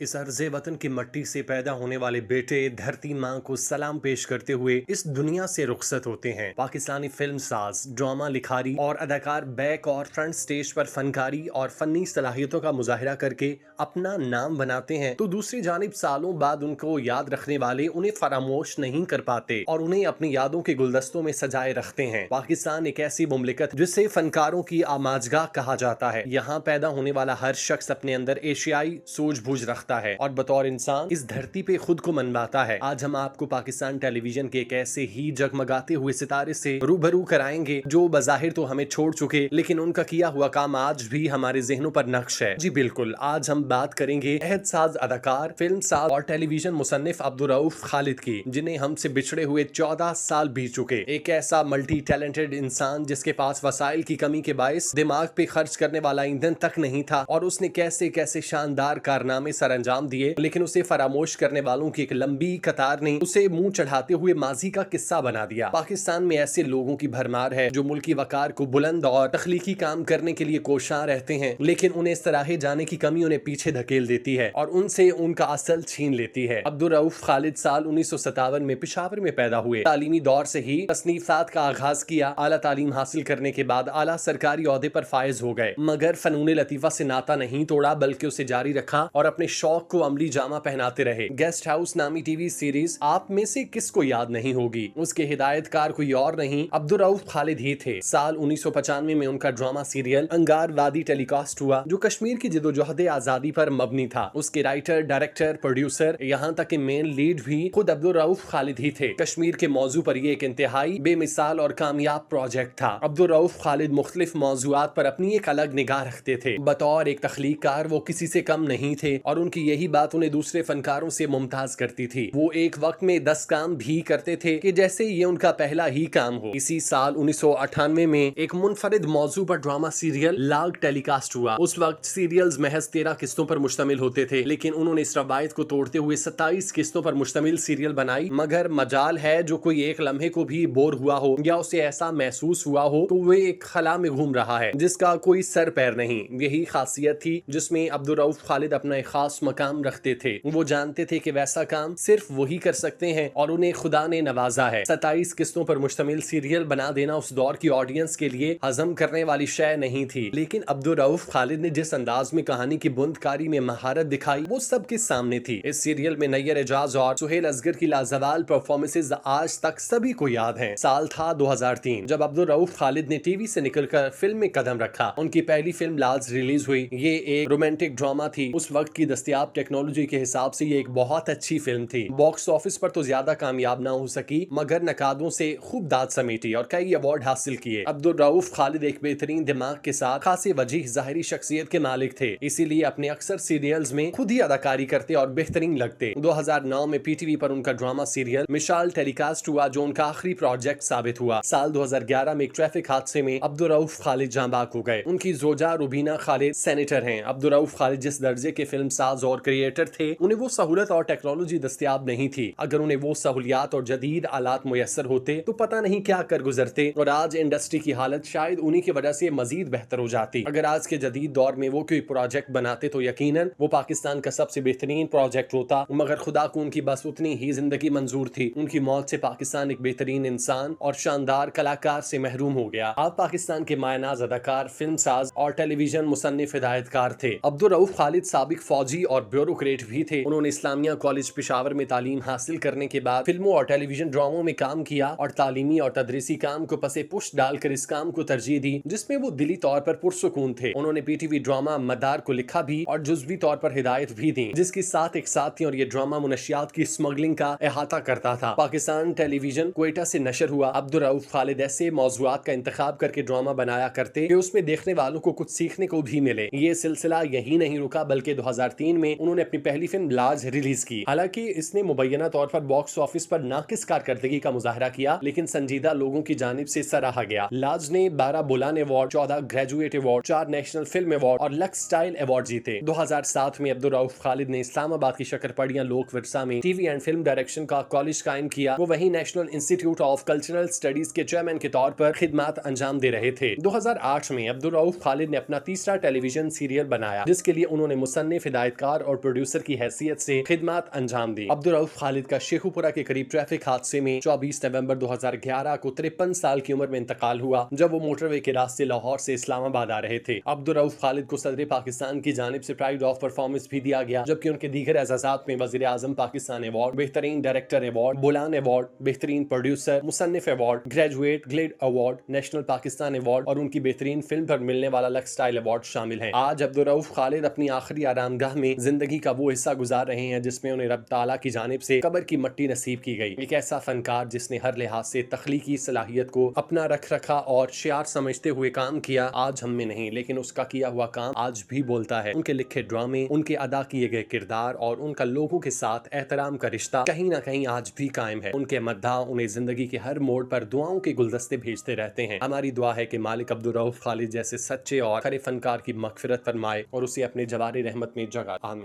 इस अर्ज़े वतन की मट्टी से पैदा होने वाले बेटे धरती माँ को सलाम पेश करते हुए इस दुनिया से रुखसत होते हैं। पाकिस्तानी फिल्म साज, ड्रामा लिखारी और अदाकार बैक और फ्रंट स्टेज पर फनकारी और फनी सलाहियतों का मुजाहिरा करके अपना नाम बनाते हैं, तो दूसरी जानिब सालों बाद उनको याद रखने वाले उन्हें फरामोश नहीं कर पाते और उन्हें अपनी यादों के गुलदस्तों में सजाए रखते हैं। पाकिस्तान एक ऐसी मुमलिकत जिसे फनकारों की आमाजगाह कहा जाता है। यहाँ पैदा होने वाला हर शख्स अपने अंदर एशियाई सूझबूझ रखता है और बतौर इंसान इस धरती पे खुद को मनवाता है। आज हम आपको पाकिस्तान टेलीविजन के एक ऐसे ही जगमगाते हुए सितारे से रूबरू कराएंगे जो बज़ाहिर तो हमें छोड़ चुके, लेकिन उनका किया हुआ काम आज भी हमारे जहनों पर नक्श है। जी बिल्कुल, आज हम बात करेंगे अहद साज अदाकार, फिल्म साज और टेलीविजन मुसन्निफ अब्दुर्रऊफ खालिद की, जिन्हें हमसे बिछड़े हुए 14 साल बीत चुके। एक ऐसा मल्टी टैलेंटेड इंसान जिसके पास वसाइल की कमी के बायस दिमाग पे खर्च करने वाला ईंधन तक नहीं था और उसने कैसे कैसे शानदार कारनामे अंजाम दिए, लेकिन उसे फरामोश करने वालों की एक लंबी कतार ने उसे मुंह चढ़ाते हुए माजी का किस्सा बना दिया। पाकिस्तान में ऐसे लोगों की भरमार है जो मुल्की वकार को बुलंद और तख्लीकी काम करने के लिए कोशां रहते हैं, लेकिन उन्हें सराहे जाने की कमी उन्हें पीछे धकेल देती है और उनसे उनका असल छीन लेती है। अब्दुर्रऊफ खालिद साल 1957 में पेशावर में पैदा हुए। तालीमी दौर से ही तसनीफात का आगाज किया। आला तालीम हासिल करने के बाद आला सरकारी ओहदे पर फायज हो गए, मगर फनून लतीफा से नाता नहीं तोड़ा बल्कि उसे जारी रखा और अपने शौक को अमली जामा पहनाते रहे। गेस्ट हाउस नामी टीवी सीरीज आप में से किसको याद नहीं होगी, उसके हिदायतकार कोई और नहीं अब्दुर्रऊफ खालिद ही थे। साल 1995 में उनका ड्रामा सीरियल अंगार वादी टेलीकास्ट हुआ जो कश्मीर की जिदोजहद आजादी पर मबनी था। उसके राइटर, डायरेक्टर, प्रोड्यूसर, यहाँ तक कि मेन लीड भी खुद अब्दुर्रऊफ खालिद ही थे। कश्मीर के मौजू पर यह एक इंतहाई बेमिसाल और कामयाब प्रोजेक्ट था। अब्दुर्रऊफ खालिद मुख्तलिफ मौजूआत पर अपनी एक अलग निगाह रखते थे। बतौर एक तख्लीककार वो किसी से कम नहीं थे और उनकी यही बात उन्हें दूसरे फनकारों से मुमताज करती थी। वो एक वक्त में 10 काम भी करते थे कि जैसे ये उनका पहला ही काम हो। इसी साल 1998 में एक मुनफरिद मौजू पर ड्रामा सीरियल लाग टेलीकास्ट हुआ। उस वक्त सीरियल्स महज 13 किस्तों पर मुश्तमिल होते थे, लेकिन उन्होंने इस रवायत को तोड़ते हुए 27 किस्तों पर मुश्तमिल सीरियल बनाई। मगर मजाल है जो कोई एक लम्हे को भी बोर हुआ हो या उसे ऐसा महसूस हुआ हो तो वे एक खला में घूम रहा है जिसका कोई सर पैर नहीं। यही खासियत थी जिसमें अब्दुर्रऊफ खालिद अपना एक खास मकाम रखते थे। वो जानते थे कि वैसा काम सिर्फ वही कर सकते हैं और उन्हें खुदा ने नवाजा है। 27 किस्तों पर मुश्तमिल सीरियल बना देना उस दौर की ऑडियंस के लिए हजम करने वाली शय नहीं थी, लेकिन अब्दुर्रऊफ खालिद ने जिस अंदाज में कहानी की बुंदकारी में महारत दिखाई वो सबके सामने थी। इस सीरियल में नैयर एजाज और सुहेल असगर की लाजवाल परफॉर्मेंसेज आज तक सभी को याद हैं। साल था 2003 जब अब्दुर्रऊफ खालिद ने टीवी से निकलकर फिल्म में कदम रखा। उनकी पहली फिल्म लाज रिलीज हुई। ये एक रोमांटिक ड्रामा थी। उस वक्त की दस्तयाब टेक्नोलॉजी के हिसाब से ये एक बहुत अच्छी फिल्म थी। बॉक्स ऑफिस पर तो ज्यादा कामयाब ना हो सकी, मगर नकादों से खूब दाद समेटी और कई अवार्ड हासिल किए। अब्दुर्रऊफ खालिद एक बेहतरीन दिमाग के साथ खासे वजीह ज़ाहिरी शख्सियत के मालिक थे, इसीलिए अपने अक्सर सीरियल्स में खुद ही अदाकारी करते और बेहतरीन लगते। 2009 में पीटीवी पर उनका ड्रामा सीरियल मिसाल टेलीकास्ट हुआ जो उनका आखिरी प्रोजेक्ट साबित हुआ। साल 2011 में एक ट्रैफिक हादसे में अब्दुर्रऊफ खालिद जाँ बाक हो गए। उनकी जोजा रुबीना खालिद सेनेटर हैं। अब्दुर्रऊफ खालिद जिस दर्जे के फिल्म साज और क्रिएटर थे, उन्हें वो सहूलत और टेक्नोलॉजी दस्तयाब नहीं थी। अगर उन्हें वो सहूलियात और जदीद आलात मुयसर होते तो पता नहीं क्या कर गुजरते और आज इंडस्ट्री की हालत शायद उन्हीं की वजह से मजीद बेहतर हो जाती। अगर आज के जदीद दौर में वो कोई प्रोजेक्ट बनाते तो यकीनन वो पाकिस्तान का सबसे बेहतरीन प्रोजेक्ट होता, मगर खुदा को उनकी बस उतनी ही जिंदगी मंजूर थी। उनकी मौत से पाकिस्तान एक बेहतरीन इंसान और शानदार कलाकार से महरूम हो गया। आप पाकिस्तान के मायनाज अदाकार, फिल्म साज और टेलीविजन मुसन्निफ हिदायतकार थे। अब्दुर्रऊफ खालिद साबिक फौजी और ब्यूरोक्रेट भी थे। उन्होंने इस्लामिया कॉलेज पेशावर में तालीम हासिल करने के बाद फिल्मों और टेलीविजन ड्रामों में काम किया और तालीमी और तदरीसी काम को पसे पुष्ट डालकर इस काम को तरजीह दी जिसमें वो दिली तौर पर पुरसुकून थे। उन्होंने पीटीवी ड्रामा मदार को लिखा भी और जुज़वी तौर पर हिदायत भी दी, जिसकी साथ एक साथ थी और ये ड्रामा मुनशियात की स्मगलिंग का अहाता करता था। पाकिस्तान टेलीविजन क्वेटा से नशर हुआ। अब्दुर्रऊफ खालिद ऐसे मौजूआत का इंतखाब करके ड्रामा बनाया करते कि उसमें देखने वालों को कुछ सीखने को भी मिले। ये सिलसिला यही नहीं रुका बल्कि 2003 में उन्होंने अपनी पहली फिल्म लाज रिलीज की। हालांकि इसने मुबैना तौर पर बॉक्स ऑफिस पर नाकिस कारकर्दगी का मुजाहरा किया, लेकिन संजीदा लोगों की जानिब से सराहा गया। लाज ने 12 बुलान award, 14 graduate award, 4 national film award और लक्स स्टाइल अवार्ड जीते। 2007 में अब्दुर्रऊफ खालिद ने इस्लामाबाद की शकरपड़ियां लोक विरसा में टीवी एंड फिल्म डायरेक्शन का कॉलेज कायम किया। वो वही national institute of cultural studies के चेयरमैन के तौर पर खिदमत अंजाम दे रहे थे। 2008 में अब्दुर्रऊफ खालिद ने अपना तीसरा टेलीविजन सीरियल बनाया जिसके लिए उन्होंने मुसन्निफ हिदायतकार अदाकार और प्रोड्यूसर की हैसियत से खिदमत अंजाम दी। अब्दुल रऊफ खालिद का शेखुपुरा के करीब ट्रैफिक हादसे में 24 नवंबर 2011 को 53 साल की उम्र में इंतकाल हुआ, जब वो मोटरवे के रास्ते लाहौर से इस्लामाबाद आ रहे थे। अब्दुल रऊफ खालिद को सदर पाकिस्तान की जानिब से प्राइड ऑफ परफॉर्मेंस भी दिया गया, जबकि उनके दीगर एजाजात में वज़ीर आज़म पाकिस्तान अवार्ड, बेहतरीन डायरेक्टर अवार्ड, बुलान अवार्ड, बेहतरीन producer, मुसन्निफ award, graduate Glade award, national Pakistan award और उनकी बेहतरीन फिल्म पर मिलने वाला लक्स स्टाइल अवार्ड शामिल हैं। आज अब्दुल रऊफ खालिद अपनी आखिरी आरामगाह में जिंदगी का वो हिस्सा गुजार रहे हैं जिसमें उन्हें रब ताला की जानिब से कब्र की मट्टी नसीब की गई। एक ऐसा फनकार जिसने हर लिहाज से तख्लीकी सलाहियत को अपना रख रखा और शियार समझते हुए काम किया, आज हम में नहीं, लेकिन उसका किया हुआ काम आज भी बोलता है। उनके लिखे ड्रामे, उनके अदा किए गए किरदार और उनका लोगों के साथ एहतराम का रिश्ता कहीं ना कहीं आज भी कायम है। उनके मद्दा उन्हें जिंदगी के हर मोड़ पर दुआओं के गुलदस्ते भेजते रहते हैं। हमारी दुआ है कि मालिक अब्दुल रऊफ खालिद जैसे सच्चे और खरे फनकार की मगफिरत फरमाए और उसे अपने जवारे रहमत में जगह। आमीन।